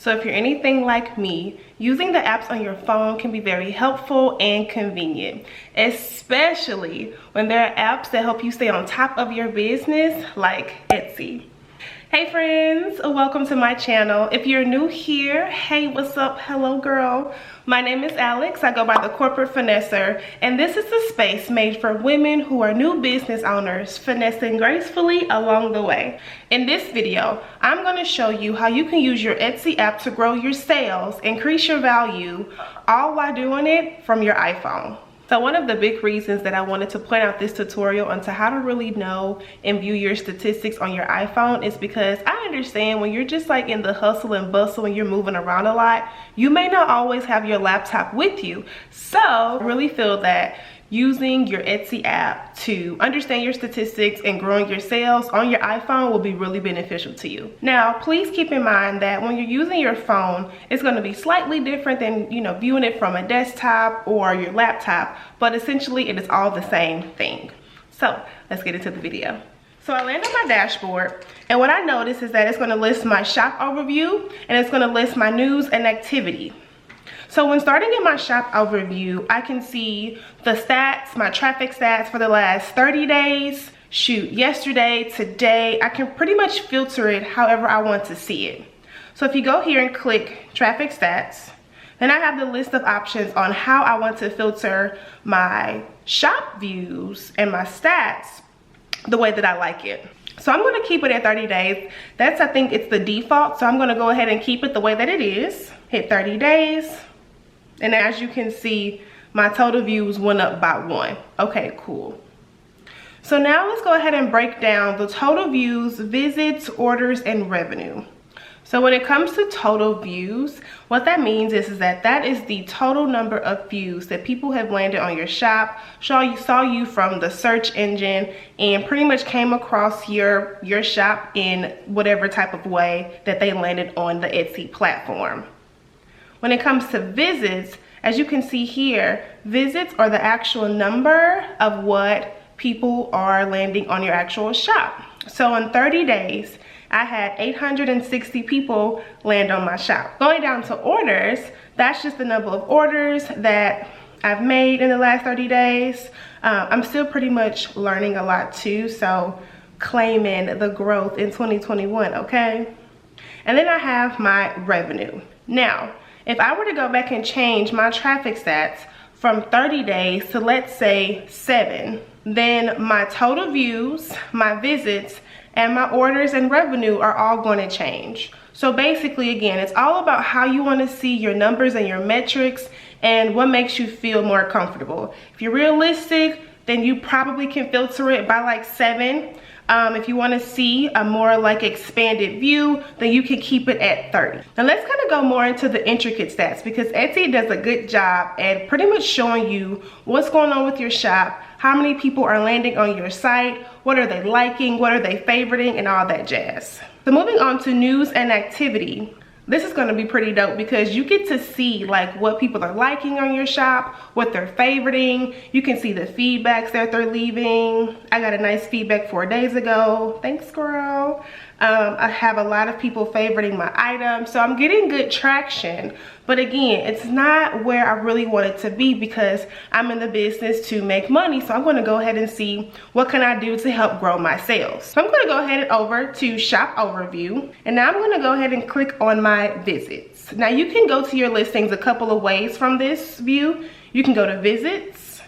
So if you're anything like me, using the apps on your phone can be very helpful and convenient, especially when there are apps that help you stay on top of your business like Etsy. Hey friends, welcome to my channel. If you're new here, hey, what's up? Hello girl. My name is Alex. I go by the Corporate Finesser, and this is the space made for women who are new business owners, finessing gracefully along the way. In this video, I'm going to show you how you can use your Etsy app to grow your sales, increase your value, all while doing it from your iPhone. So one of the big reasons that I wanted to point out this tutorial onto how to really know and view your statistics on your iPhone is because I understand when you're just like in the hustle and bustle and you're moving around a lot, you may not always have your laptop with you. So I really feel that using your Etsy app to understand your statistics and growing your sales on your iPhone will be really beneficial to you. Now, please keep in mind that when you're using your phone, it's going to be slightly different than, viewing it from a desktop or your laptop, but essentially it is all the same thing. So let's get into the video. So I land on my dashboard, and what I notice is that it's going to list my shop overview and it's going to list my news and activity. So when starting in my shop overview, I can see the stats, my traffic stats for the last 30 days, yesterday, today. I can pretty much filter it however I want to see it. So if you go here and click traffic stats, then I have the list of options on how I want to filter my shop views and my stats the way that I like it. So I'm going to keep it at 30 days. I think it's the default. So I'm going to go ahead and keep it the way that it is. Hit 30 days. And as you can see, my total views went up by 1. Okay, cool. So now let's go ahead and break down the total views, visits, orders, and revenue. So when it comes to total views, what that means is that is the total number of views that people have landed on your shop, saw you from the search engine, and pretty much came across your shop in whatever type of way that they landed on the Etsy platform. When it comes to visits, as you can see here, visits are the actual number of what people are landing on your actual shop. So in 30 days, I had 860 people land on my shop. Going down to orders, that's just the number of orders that I've made in the last 30 days. I'm still pretty much learning a lot too, so claiming the growth in 2021, okay? And then I have my revenue. Now, if I were to go back and change my traffic stats from 30 days to, let's say, 7, then my total views, my visits, and my orders and revenue are all going to change. So basically, again, it's all about how you want to see your numbers and your metrics and what makes you feel more comfortable. If you're realistic, then you probably can filter it by like 7. If you want to see a more like expanded view, then you can keep it at 30. Now let's kind of go more into the intricate stats, because Etsy does a good job at pretty much showing you what's going on with your shop, how many people are landing on your site, what are they liking, what are they favoriting, and all that jazz. So moving on to news and activity. This is going to be pretty dope because you get to see like what people are liking on your shop, what they're favoriting. You can see the feedbacks that they're leaving. I got a nice feedback 4 days ago. Thanks, girl. I have a lot of people favoriting my items, so I'm getting good traction. But again, it's not where I really want it to be because I'm in the business to make money. So I'm going to go ahead and see what can I do to help grow my sales. So I'm going to go ahead and over to shop overview, and now I'm going to go ahead and click on my visits. Now you can go to your listings a couple of ways from this view. You can go to visits,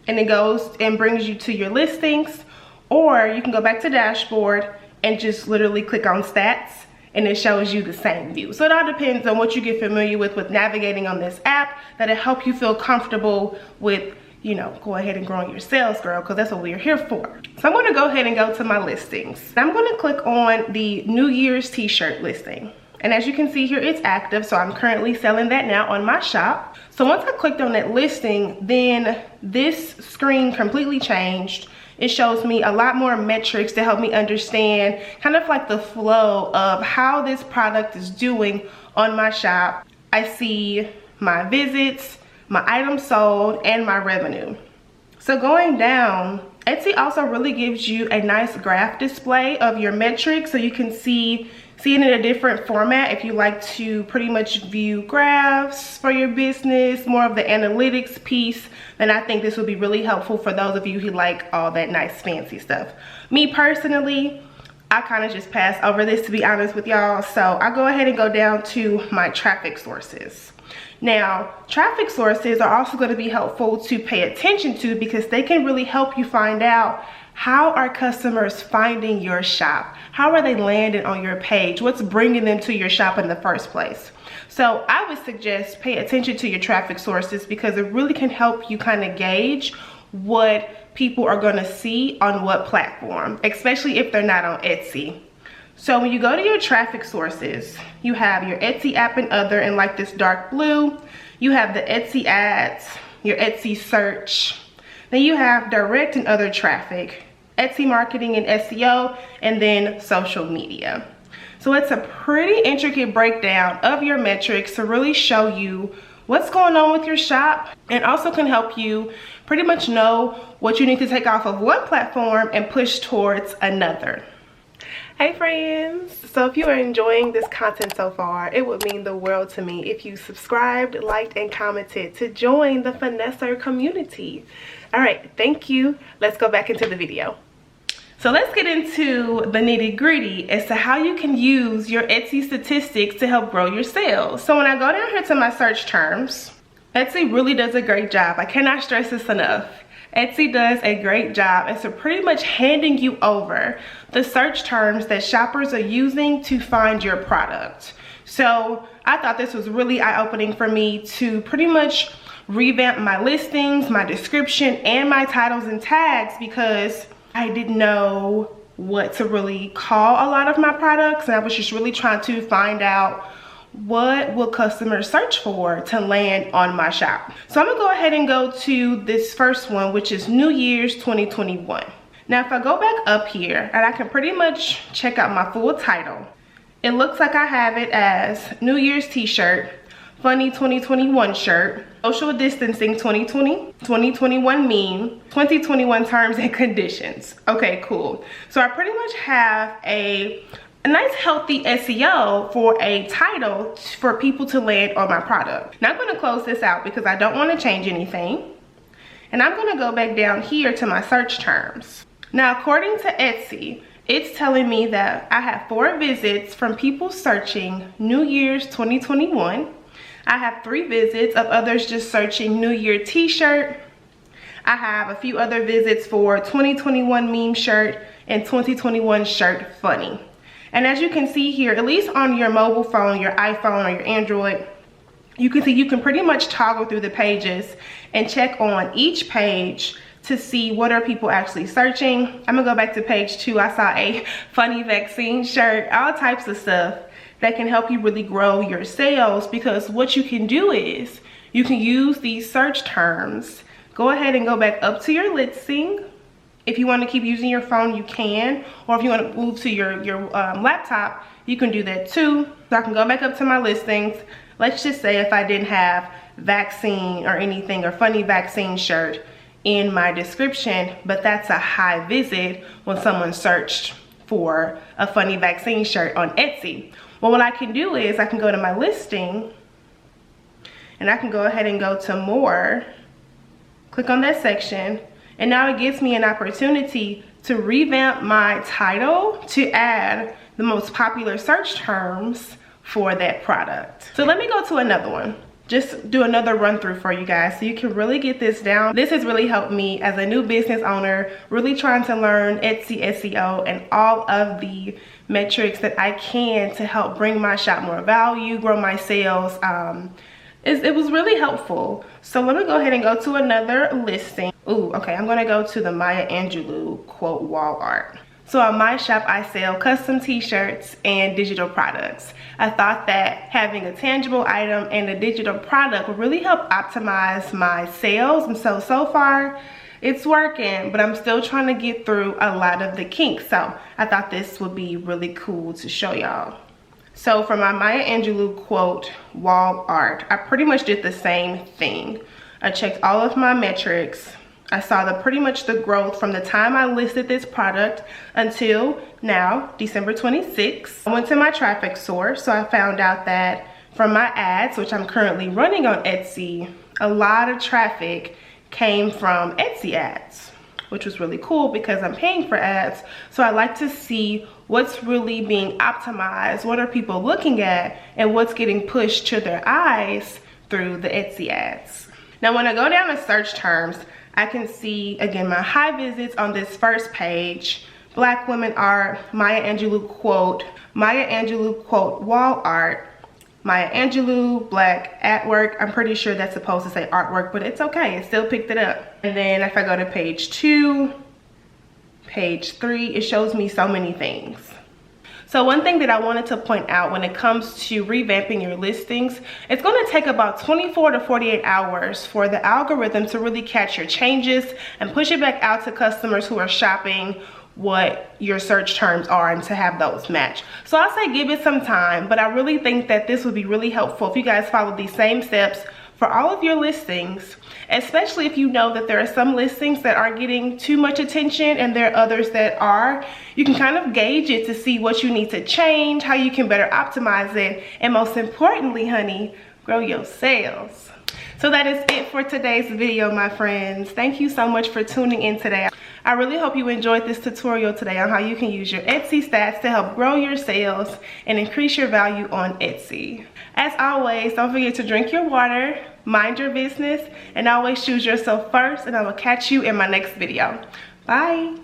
and it goes and brings you to your listings, or you can go back to dashboard and just literally click on stats, and it shows you the same view. So it all depends on what you get familiar with navigating on this app, that'll help you feel comfortable with, go ahead and growing your sales, girl, because that's what we're here for. So I'm going to go ahead and go to my listings. I'm going to click on the New Year's t-shirt listing. And as you can see here, it's active, so I'm currently selling that now on my shop. So once I clicked on that listing, then this screen completely changed. It shows me a lot more metrics to help me understand kind of like the flow of how this product is doing on my shop. I see my visits, my items sold, and my revenue. So going down, Etsy also really gives you a nice graph display of your metrics, so you can see see it in a different format. If you like to pretty much view graphs for your business, more of the analytics piece, then I think this would be really helpful for those of you who like all that nice fancy stuff. Me personally, I kind of just pass over this, to be honest with y'all. So I'll go ahead and go down to my traffic sources. Now, traffic sources are also going to be helpful to pay attention to because they can really help you find out how are customers finding your shop? How are they landing on your page? What's bringing them to your shop in the first place? So I would suggest pay attention to your traffic sources because it really can help you kind of gauge what people are going to see on what platform, especially if they're not on Etsy. So when you go to your traffic sources, you have your Etsy app and other in like this dark blue. You have the Etsy ads, your Etsy search. Then you have direct and other traffic, Etsy marketing and SEO, and then social media. So it's a pretty intricate breakdown of your metrics to really show you what's going on with your shop, and also can help you pretty much know what you need to take off of one platform and push towards another. Hey friends, so if you are enjoying this content so far, it would mean the world to me if you subscribed, liked, and commented to join the Finesser community. All right, thank you. Let's go back into the video. So let's get into the nitty-gritty as to how you can use your Etsy statistics to help grow your sales. So when I go down here to my search terms, Etsy really does a great job. I cannot stress this enough. Etsy does a great job as to pretty much handing you over the search terms that shoppers are using to find your product. So I thought this was really eye-opening for me to pretty much revamp my listings, my description, and my titles and tags because I didn't know what to really call a lot of my products, and I was just really trying to find out what will customers search for to land on my shop. So I'm gonna go ahead and go to this first one, which is New Year's 2021. Now if I go back up here, and I can pretty much check out my full title, it looks like I have it as New Year's t-shirt, funny 2021 shirt, social distancing 2020, 2021 meme, 2021 terms and conditions. Okay, cool. So I pretty much have a nice healthy SEO for a title for people to land on my product. Now I'm gonna close this out because I don't wanna change anything. And I'm gonna go back down here to my search terms. Now according to Etsy, it's telling me that I have 4 visits from people searching New Year's 2021. I have 3 visits of others just searching New Year t-shirt. I have a few other visits for 2021 meme shirt and 2021 shirt funny. And as you can see here, at least on your mobile phone, your iPhone or your Android, you can see you can pretty much toggle through the pages and check on each page to see what are people actually searching. I'm gonna go back to page 2. I saw a funny vaccine shirt, all types of stuff that can help you really grow your sales, because what you can do is you can use these search terms, go ahead and go back up to your listing. If you want to keep using your phone, you can, or if you want to move to your laptop, you can do that too. So I can go back up to my listings. Let's just say if I didn't have vaccine or anything or funny vaccine shirt in my description, but that's a high visit when someone searched for a funny vaccine shirt on Etsy. Well, what I can do is I can go to my listing and I can go ahead and go to more, click on that section, and now it gives me an opportunity to revamp my title to add the most popular search terms for that product. So let me go to another one. Just do another run through for you guys so you can really get this down. This has really helped me as a new business owner, really trying to learn Etsy SEO and all of the metrics that I can to help bring my shop more value, grow my sales. It was really helpful. So let me go ahead and go to another listing. Ooh, okay, I'm gonna go to the Maya Angelou quote wall art. So on my shop, I sell custom t-shirts and digital products. I thought that having a tangible item and a digital product would really help optimize my sales. And so far, it's working, but I'm still trying to get through a lot of the kinks. So I thought this would be really cool to show y'all. So for my Maya Angelou quote wall art, I pretty much did the same thing. I checked all of my metrics, I saw pretty much the growth from the time I listed this product until now, December 26th. I went to my traffic source, so I found out that from my ads, which I'm currently running on Etsy, a lot of traffic came from Etsy ads, which was really cool because I'm paying for ads. So I like to see what's really being optimized, what are people looking at, and what's getting pushed to their eyes through the Etsy ads. Now when I go down to search terms, I can see again my high visits on this first page: Black women art, Maya Angelou quote wall art, Maya Angelou black artwork. I'm pretty sure that's supposed to say artwork, but it's okay, it still picked it up. And then if I go to page 2, page 3, it shows me so many things. So one thing that I wanted to point out when it comes to revamping your listings, it's going to take about 24 to 48 hours for the algorithm to really catch your changes and push it back out to customers who are shopping what your search terms are and to have those match. So I'll say give it some time, but I really think that this would be really helpful if you guys follow these same steps for all of your listings, especially if you know that there are some listings that are getting too much attention and there are others that are. You can kind of gauge it to see what you need to change, how you can better optimize it, and most importantly, honey, grow your sales. So that is it for today's video, my friends. Thank you so much for tuning in today. I really hope you enjoyed this tutorial today on how you can use your Etsy stats to help grow your sales and increase your value on Etsy. As always, don't forget to drink your water, mind your business, and always choose yourself first, and I will catch you in my next video. Bye.